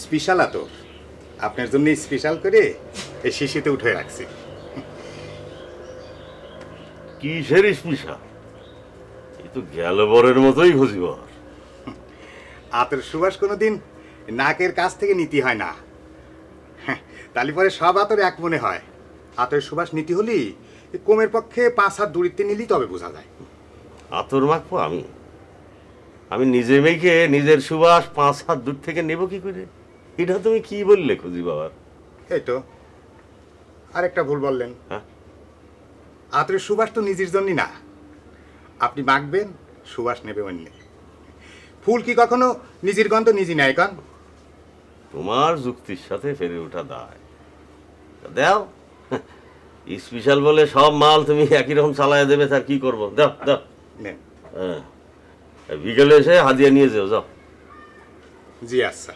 Special আতর আপনার জন্য স্পেশাল করে এই শিশিতে উঠে রাখছি। কিসের স্পেশাল? এই তো গেল বরের মতোই খুঁজিবর। আতর সুবাস কোনোদিন নাকের কাছ থেকে নীতি হয় না। তালি পরে সব আতর এক মনে হয়। আতরের সুবাস নীতি হলি কোমের পক্ষে 5 হাত দূরিত্বে নিলি তবে বোঝা যায়। আতর মাখবো আমি? আমি নিজে মেখে নিজের সুবাস 5 হাত দূর থেকে নেব কি করে? এটা তুমি কি বললে খুঁজি বাবার? এই তো আরেকটা ভুল বললেন। হ্যাঁ? আতরের সুবাস তো নিজের জন্যই না, আপনি মাখবেন, সুবাস নেবে অন্য। ফুল কি কখনো নিজের গন্ধ নিজে নেয় কন? তোমার যুক্তির সাথে ফেরে ওঠা দায়। দাও, স্পেশাল বলে সব মাল তুমি একই রকম চালায় দেবে, তার কি করবো? দাও দাও। নেন। হ্যাঁ, বিকেলে এসে হাদিয়া নিয়ে যাও, যাও। জি আচ্ছা।